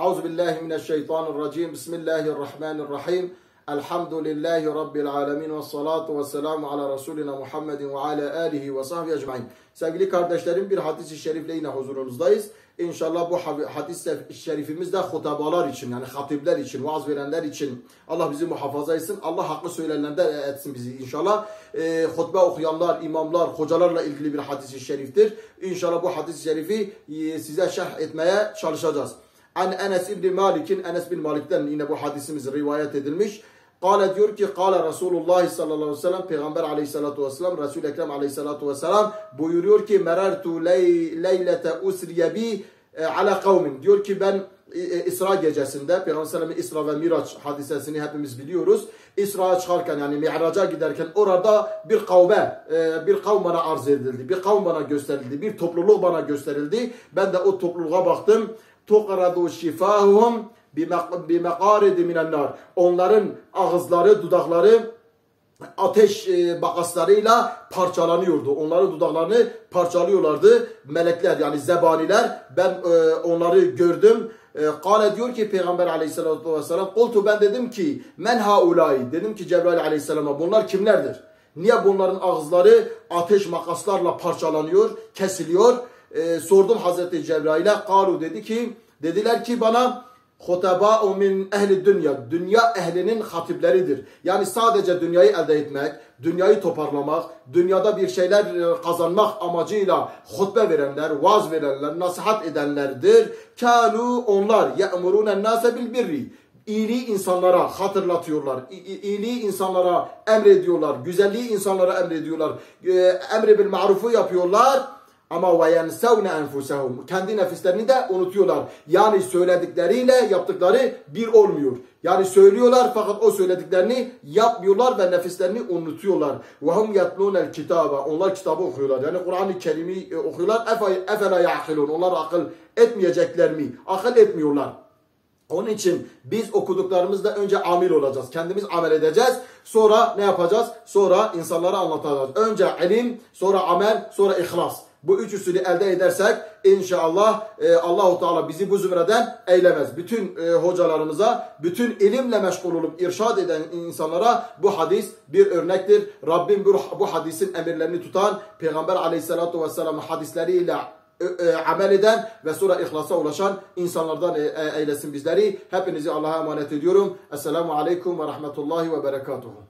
Euzubillahimineşşeytanirracim. Bismillahirrahmanirrahim. Elhamdülillahi Rabbil alemin ve salatu ve selamu ala Resulina Muhammedin ve ala alihi ve sahbihi ecmain. Sevgili kardeşlerim, bir hadis-i şerifle yine huzurunuzdayız. İnşallah bu hadis-i şerifimiz de hutabalar için, yani hatipler için, vaaz verenler için Allah bizi muhafaza etsin. Allah haklı söylenenlerden etsin bizi inşallah. Hutbe okuyanlar, imamlar, hocalarla ilgili bir hadis-i şeriftir. İnşallah bu hadis-i şerifi size şerh etmeye çalışacağız. Enes bin Malik'in, Enes bin Malik'ten yine bu hadisimiz rivayet edilmiş. Kale diyor ki, Kale Resulullah sallallahu aleyhi ve sellem, Peygamber aleyhissalatu vesselam, Resul-i Ekrem aleyhissalatu vesselam buyuruyor ki, Merertu leylete usriye bi ala kavmin. Diyor ki ben İsra gecesinde, Peygamber Aleyhisselam'ın İsra ve Miraç hadisesini hepimiz biliyoruz. İsra'ya çıkarken, yani Mi'raç'a giderken orada bir kavm bana arz edildi, bir kavm bana gösterildi, bir topluluk bana gösterildi. Ben de o topluluğa baktım. Tuqradu şifahum bimaqarid minen nar. Onların ağızları, dudakları ateş bakaslarıyla parçalanıyordu. Onların dudaklarını parçalıyorlardı melekler, yani zebaniler. Ben onları gördüm. Kale diyor ki Peygamber aleyhissalatu vesselam, kultu, ben dedim ki men haulai, dedim ki Cebrail aleyhisselama, bunlar kimlerdir? Niye bunların ağızları ateş makaslarla parçalanıyor, kesiliyor? Sordum Hazreti Cebrail'e. Kalu, dediler ki bana, hutaba'u min ehli dünya, dünya ehlinin hatipleridir. Yani sadece dünyayı elde etmek, dünyayı toparlamak, dünyada bir şeyler kazanmak amacıyla hutbe verenler, vaaz verenler, nasihat edenlerdir. Kanu, onlar ye'murûnen nâse bil birri, İyiliği insanlara hatırlatıyorlar. İyiliği insanlara emrediyorlar. Güzelliği insanlara emrediyorlar. Emri bil marufu yapıyorlar. Ama ve yensevne enfusehum, kendi nefislerini de unutuyorlar. Yani söyledikleriyle yaptıkları bir olmuyor. Yani söylüyorlar fakat o söylediklerini yapmıyorlar ve nefislerini unutuyorlar. Ve hum yatlûnel kitaba, onlar kitabı okuyorlar. Yani Kur'an-ı Kerim'i okuyorlar. Efela ya'kilûn, onlar akıl etmeyecekler mi? Akıl etmiyorlar. Onun için biz okuduklarımızda önce amil olacağız. Kendimiz amel edeceğiz. Sonra ne yapacağız? Sonra insanlara anlatacağız. Önce ilim, sonra amel, sonra ihlas. Bu üçüsünü elde edersek inşallah Allahu Teala bizi bu zümreden eylemez. Bütün hocalarımıza, bütün ilimle meşgul olup irşad eden insanlara bu hadis bir örnektir. Rabbim bu hadisin emirlerini tutan, Peygamber aleyhissalatu vesselam'ın hadisleriyle amel eden ve sonra ihlasa ulaşan insanlardan eylesin bizleri. Hepinizi Allah'a emanet ediyorum. Esselamu aleyküm ve rahmetullahi ve berekatuhu.